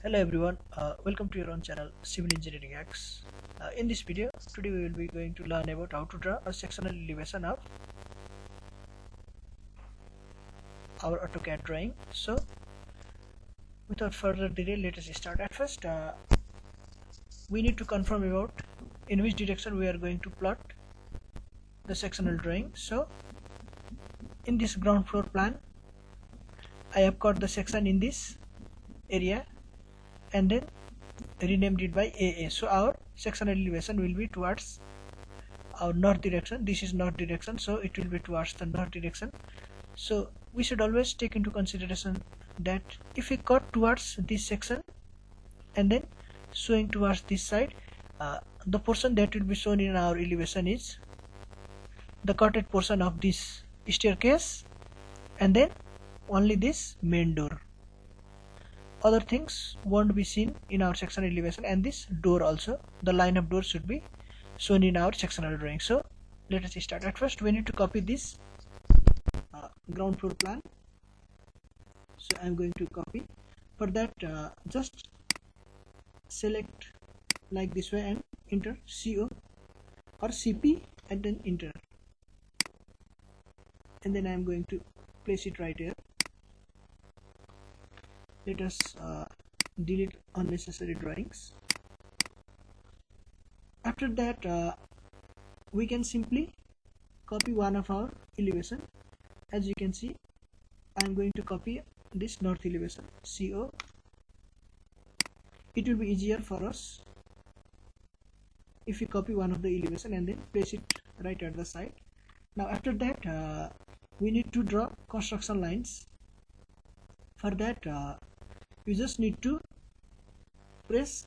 Hello everyone, welcome to your own channel Civil Engineering Hacks. In this video, today we will be going to learn about how to draw a sectional elevation of our Autocad drawing. So without further delay, let us start. At first, we need to confirm about in which direction we are going to plot the sectional drawing. So in this ground floor plan, I have cut the section in this area and then renamed it by AA. So our sectional elevation will be towards our north direction. This is north direction, so it will be towards the north direction. So we should always take into consideration that if we cut towards this section and then showing towards this side, the portion that will be shown in our elevation is the cutted portion of this staircase and then only this main door. Other things won't be seen in our sectional elevation, and this door also, the line of door should be shown in our sectional drawing. So let us start. At first we need to copy this ground floor plan. So I am going to copy. For that, just select like this way and enter CO or CP and then enter, and then I am going to place it right here. Let us delete unnecessary drawings. After that, we can simply copy one of our elevation. As you can see, I am going to copy this north elevation, CO. It will be easier for us if we copy one of the elevation and then place it right at the side. Now after that, we need to draw construction lines. For that, you just need to press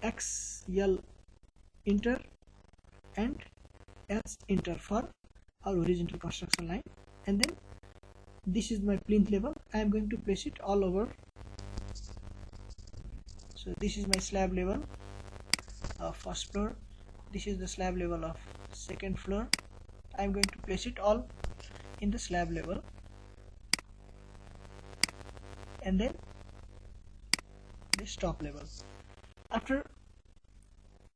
XL enter and S enter for our horizontal construction line, and then this is my plinth level. I am going to place it all over. So this is my slab level of first floor, this is the slab level of second floor. I am going to place it all in the slab level, and then this top level. After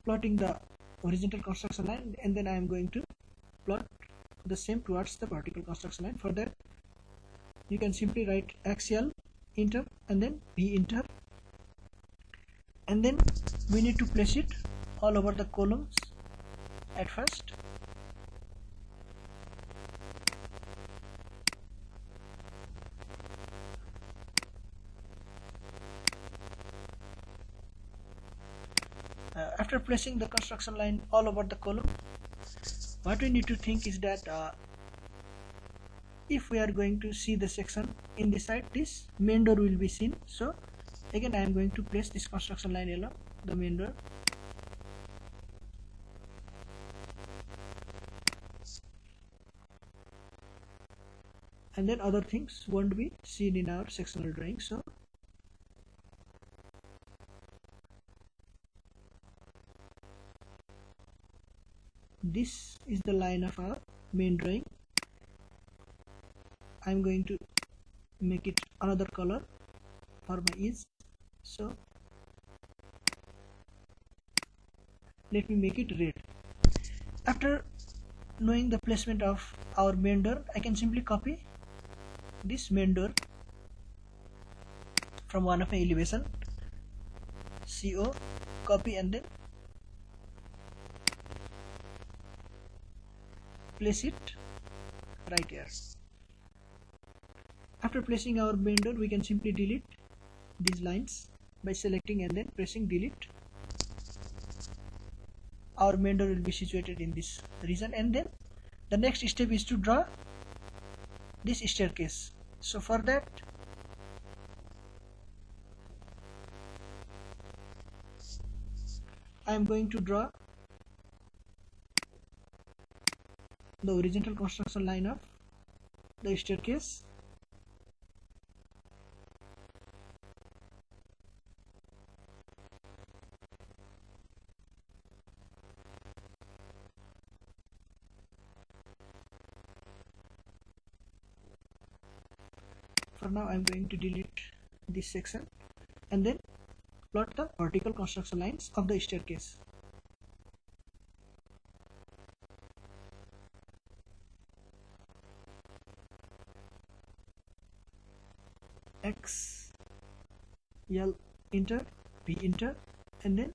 plotting the horizontal construction line, and then I am going to plot the same towards the vertical construction line. For that, you can simply write XL enter and then V enter, and then we need to place it all over the columns at first. After placing the construction line all over the column, what we need to think is that if we are going to see the section in this side, this main door will be seen. So again I am going to place this construction line along the main door. And then other things won't be seen in our sectional drawing. So this is the line of our main drawing. I am going to make it another color for my ease. So let me make it red. After knowing the placement of our main door, I can simply copy this main door from one of my elevation, CO, copy and then place it right here. After placing our main door, we can simply delete these lines by selecting and then pressing delete. Our main door will be situated in this region, and then the next step is to draw this staircase. So for that, I am going to draw the horizontal construction line of the staircase. For now I am going to delete this section, and then plot the vertical construction lines of the staircase. X, L, enter, B, enter, and then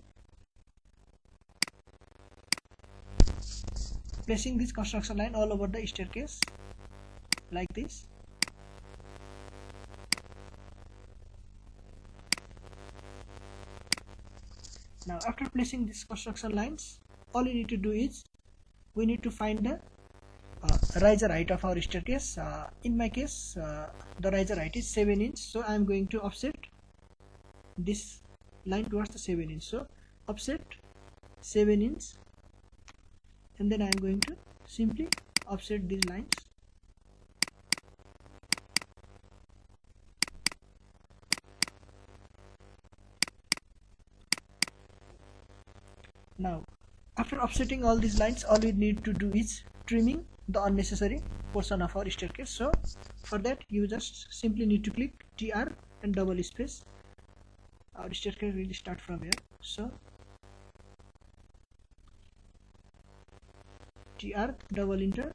placing this construction line all over the staircase like this. Now after placing these construction lines, all you need to do is we need to find the riser height of our staircase. In my case, the riser height is 7 inch, so I am going to offset this line towards the 7 inch. So offset 7 inch, and then I am going to simply offset these lines. Now after offsetting all these lines, all we need to do is trimming the unnecessary portion of our staircase. So for that you just simply need to click TR and double space. Our staircase will start from here. So TR double enter.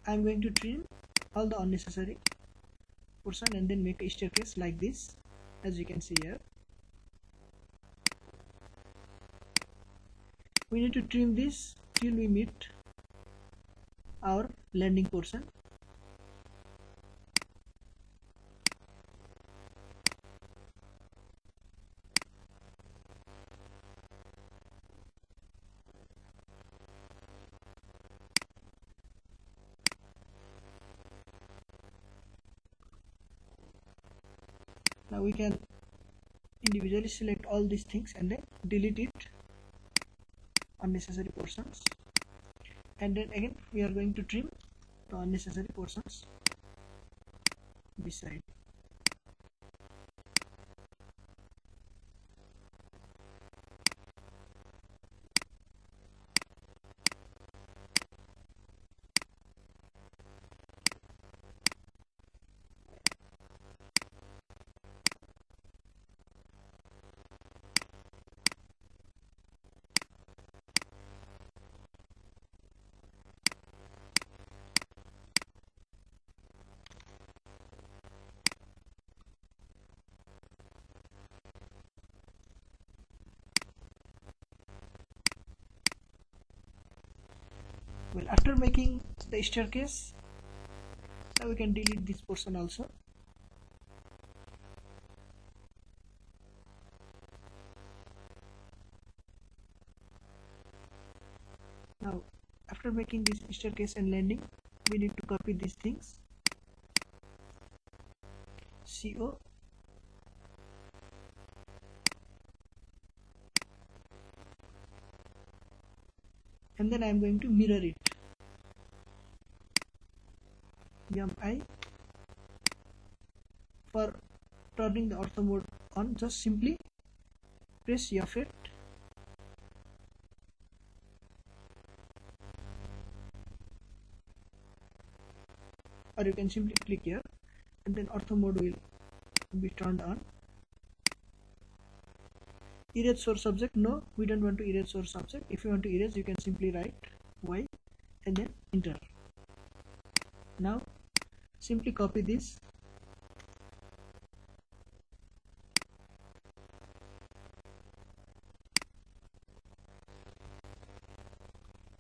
I am going to trim all the unnecessary portion and then make a staircase like this, as you can see here. We need to trim this till we meet our landing portion. Now we can individually select all these things and then delete it, unnecessary portions, and then again we are going to trim the unnecessary portions this side. Well, after making the staircase, now we can delete this portion also. Now after making this staircase and landing, we need to copy these things, CO, and then I am going to mirror it, MI. For turning the ortho mode on, just simply press F8 or you can simply click here, and then ortho mode will be turned on. Erase source object, no, we don't want to erase source object. If you want to erase, you can simply write Y and then enter. Now simply copy this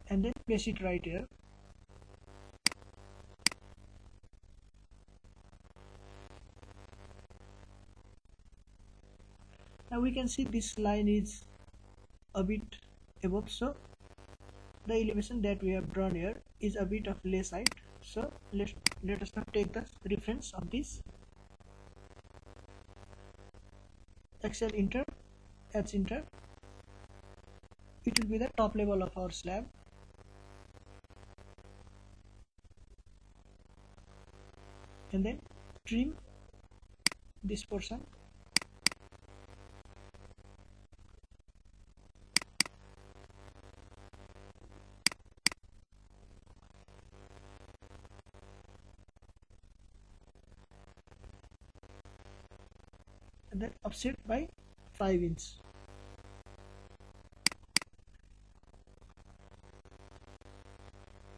and then place it right here. Now we can see this line is a bit above, so the elevation that we have drawn here is a bit of less height. So let us now take the reference of this. XL enter, H enter. It will be the top level of our slab. And then trim this portion. And then offset by 5 inch.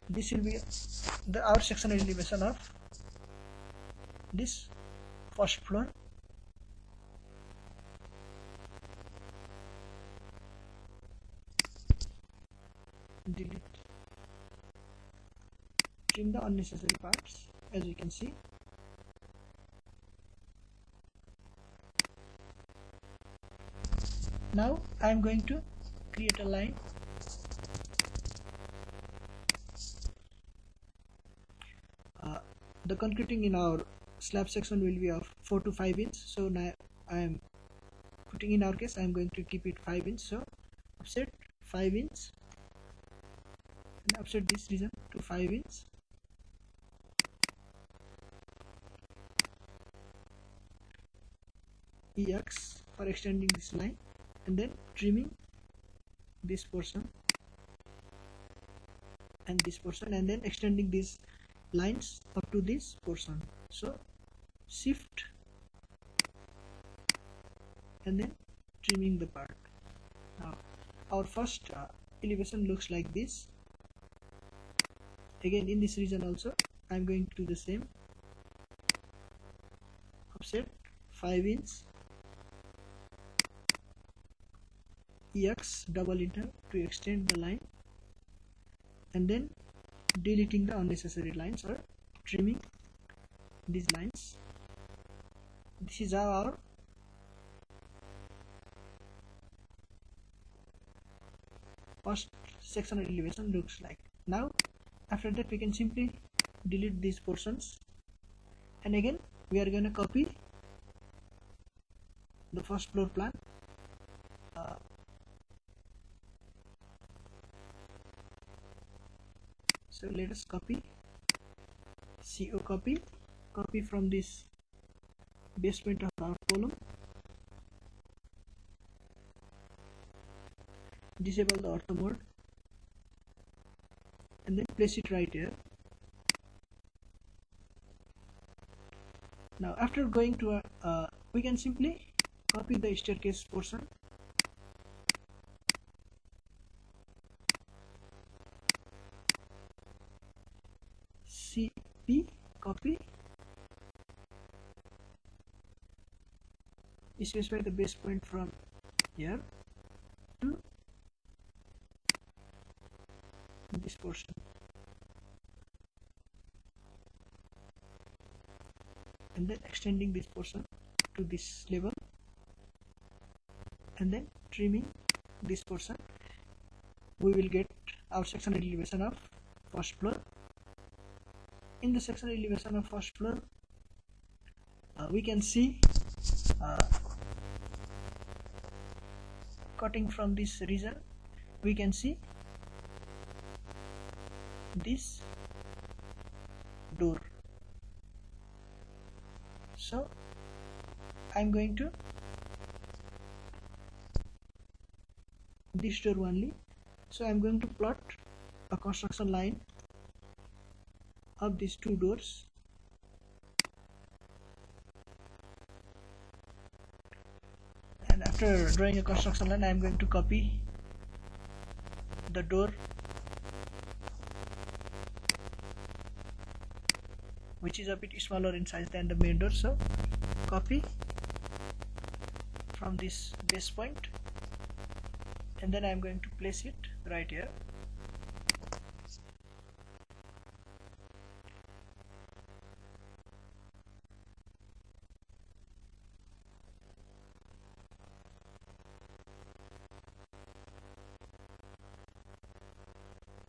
This will be our sectional elevation of this first floor. Delete, trim the unnecessary parts, as you can see. Now I am going to create a line. The concreting in our slab section will be of 4 to 5 inch. So now I am putting, in our case I am going to keep it 5 inch. So offset 5 inch and offset this region to 5 inch. EX for extending this line, and then trimming this portion and this portion, and then extending these lines up to this portion. So shift and then trimming the part. Now our first elevation looks like this. Again, in this region also I am going to do the same. Offset 5 inch, EX double enter to extend the line, and then deleting the unnecessary lines or trimming these lines. This is how our first sectional elevation looks like. Now after that we can simply delete these portions, and again we are going to copy the first floor plan. So let us copy, copy from this base point of our column, disable the ortho mode, and then place it right here. Now after going to we can simply copy the staircase portion, CP, copy, specify the base point from here to this portion, and then extending this portion to this level, and then trimming this portion. We will get our sectional elevation of first floor. In the sectional elevation of first floor, we can see cutting from this region, we can see this door. So I'm going to this door only. So I'm going to plot a construction line of these two doors, and after drawing a construction line I am going to copy the door which is a bit smaller in size than the main door. So copy from this base point, and then I am going to place it right here.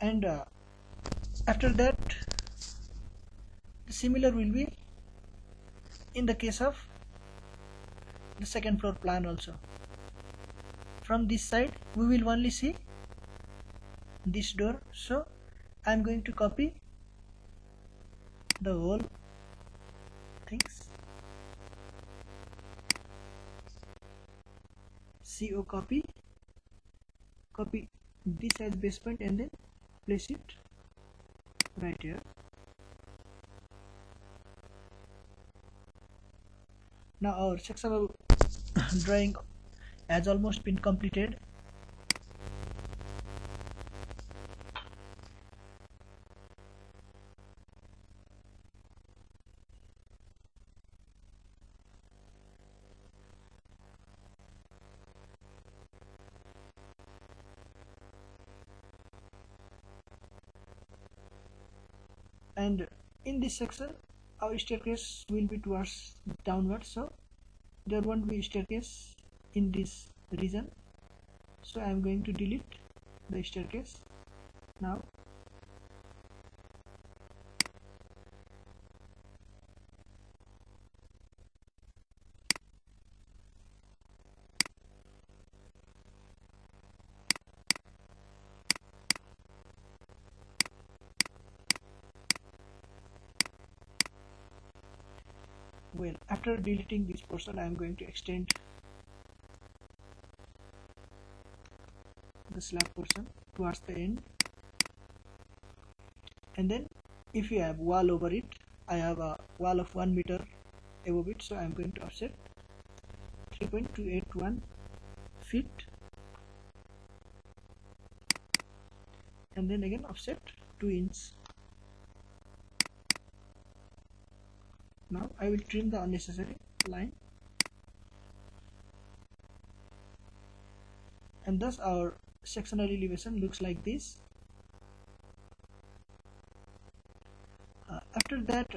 And after that the similar will be in the case of the second floor plan also. From this side we will only see this door, so I am going to copy the whole things, CO copy this as base point, and then place it right here. Now our sectional drawing has almost been completed. And in this section our staircase will be towards downward, so there won't be staircase in this region, so I am going to delete the staircase now. Well, after deleting this portion, I am going to extend the slab portion towards the end, and then if you have wall over it, I have a wall of 1 meter above it, so I am going to offset 3.281 feet, and then again offset 2 inches. Now I will trim the unnecessary line, and thus our sectional elevation looks like this. After that,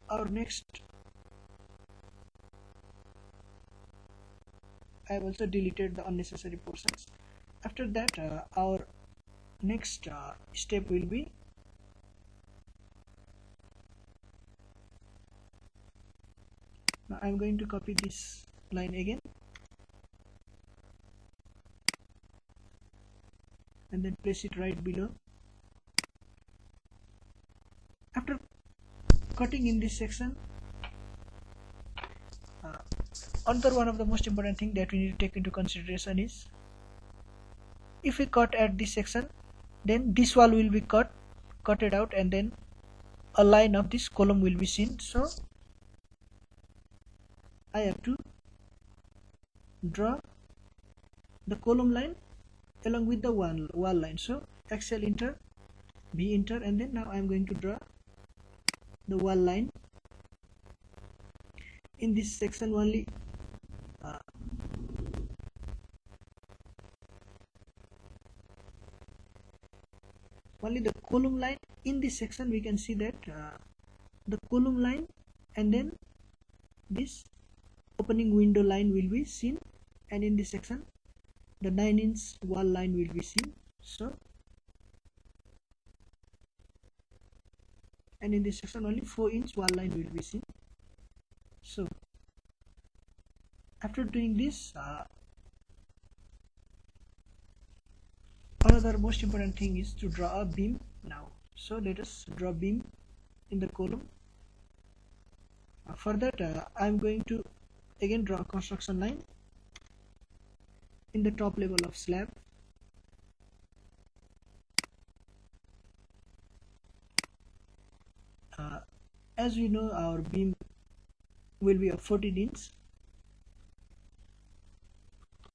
our next, I have also deleted the unnecessary portions. After that, our next step will be now I am going to copy this line again and then place it right below. After cutting in this section, another one of the most important thing that we need to take into consideration is, if we cut at this section, then this wall will be cutted out, and then a line of this column will be seen. So I have to draw the column line along with the wall line. So Excel enter, B enter, and then now I am going to draw the wall line in this section only. Only the column line in this section, we can see that the column line and then this opening window line will be seen, and in this section the 9-inch wall line will be seen. So, and in this section only 4-inch wall line will be seen. So after doing this, another most important thing is to draw a beam now. So let us draw beam in the column. For that, I am going to again draw a construction line in the top level of slab. As we know, our beam will be of 14 inch,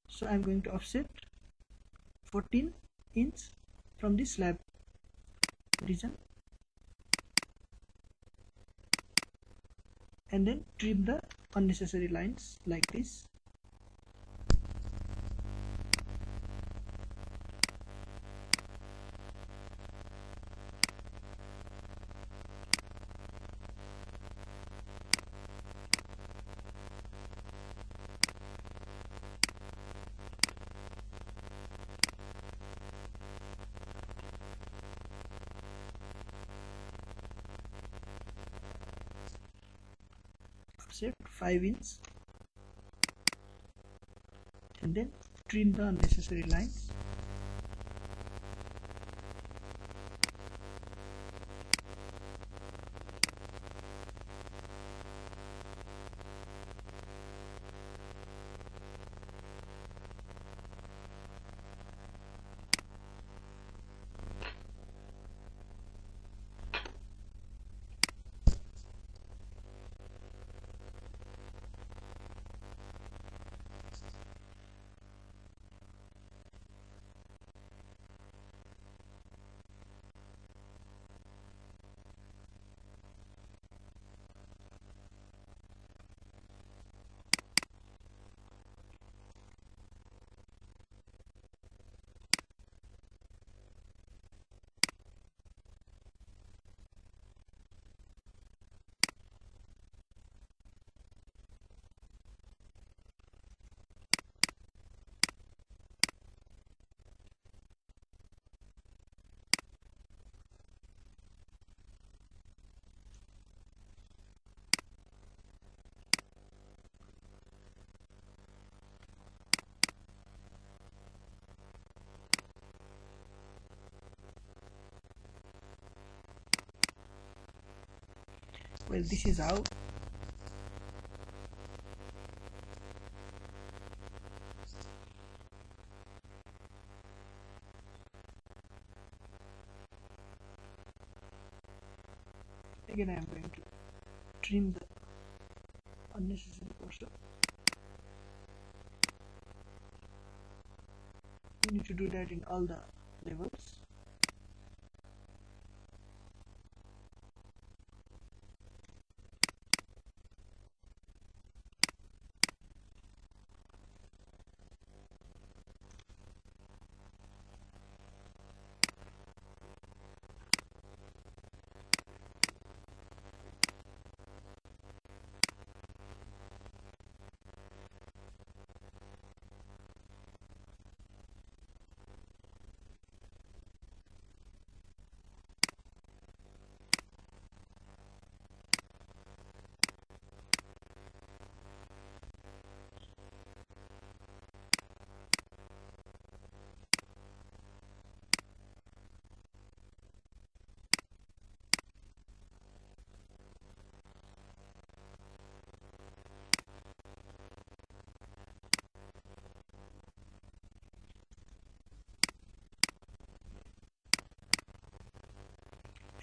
so I am going to offset 14 inch from the slab region, and then trim the unnecessary lines like this. Offset 5 inch, and then trim the unnecessary lines. Well, this is how again I am going to trim the unnecessary portion. You need to do that in all the levels.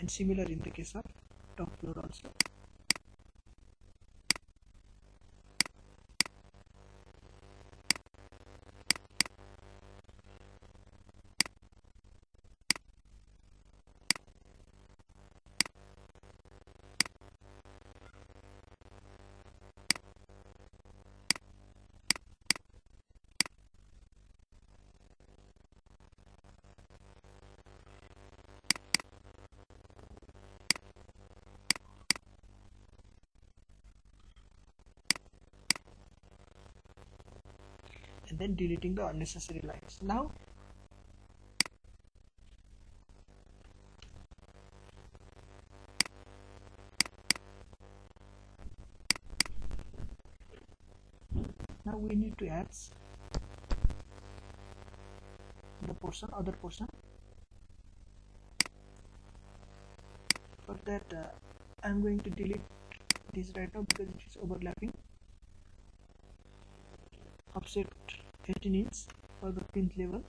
And similar in the case of top floor also. And then deleting the unnecessary lines. Now we need to add the other portion. For that I am going to delete this right now because it is overlapping. Offset 18 inch for the plinth level.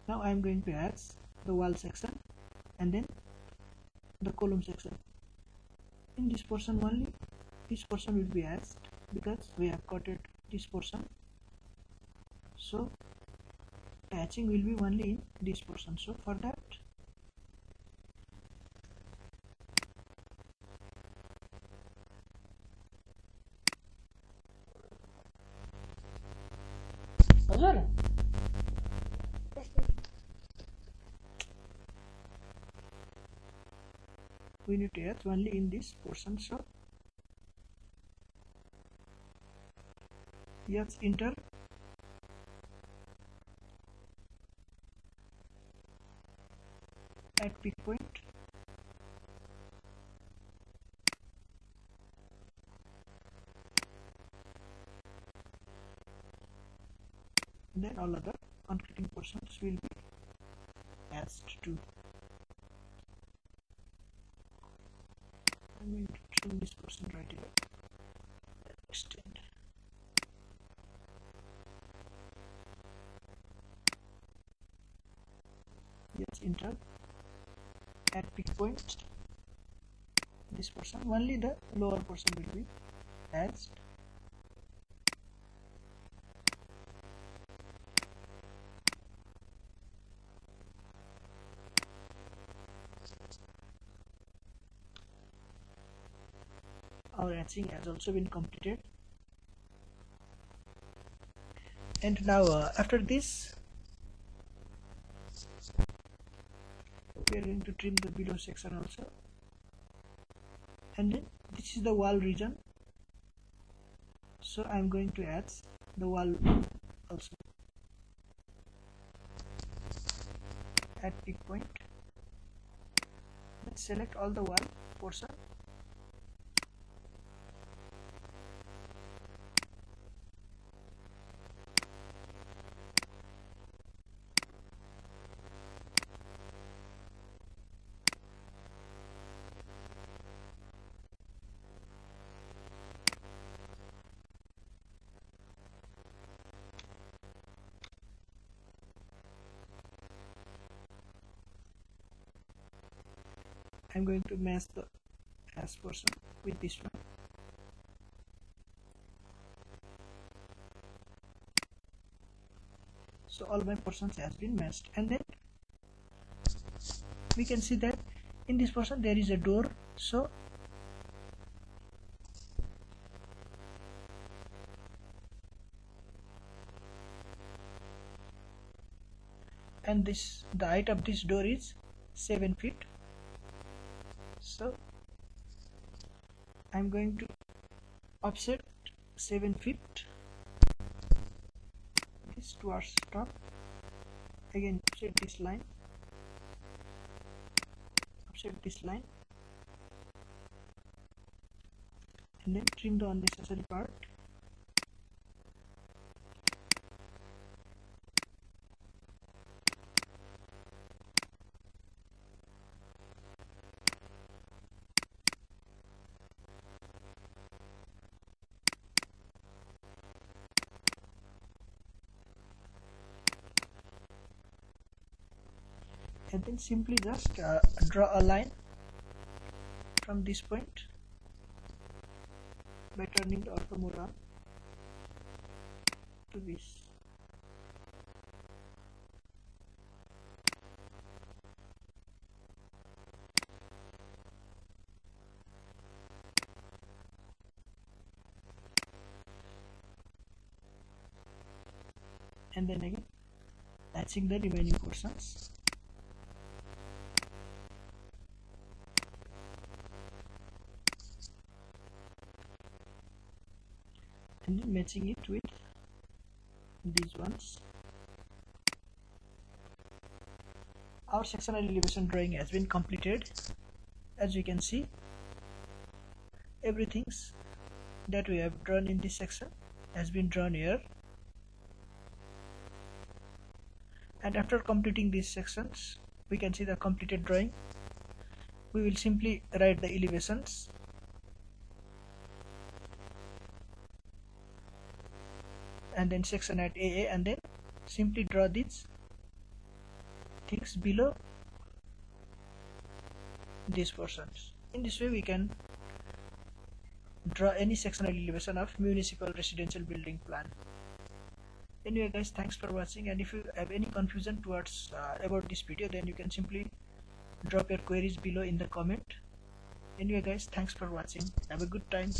Now I am going to add the wall section and then the column section. In this portion only, this portion will be added because we have cutted this portion, so the hatching will be only in this portion. So for that we need to add only in this portion. So yes, enter at peak point, then all other concreting portions will be added to. I'm going to trim this portion right here. Extend. Yes, enter at peak point. This portion only the lower portion will be added. Our hatching has also been completed, and now after this we are going to trim the below section also, and then this is the wall region, so I am going to add the wall also at peak point. Let's select all the wall portion. I'm going to match the as portion with this one. So all my portions has been matched, and then we can see that in this portion there is a door. So and the height of this door is 7 feet. So I'm going to offset 7 feet this towards top. Again offset this line, and then trim the unnecessary part. And then simply just draw a line from this point by turning the auto mode on to this. And then again matching the remaining portions. And then matching it with these ones. Our sectional elevation drawing has been completed. As you can see, everything that we have drawn in this section has been drawn here. And after completing these sections, we can see the completed drawing. We will simply write the elevations and then section at AA, and then simply draw these things below these portions. In this way we can draw any sectional elevation of municipal residential building plan. Anyway guys, thanks for watching, and if you have any confusion towards about this video, then you can simply drop your queries below in the comment. Anyway guys, thanks for watching. Have a good time.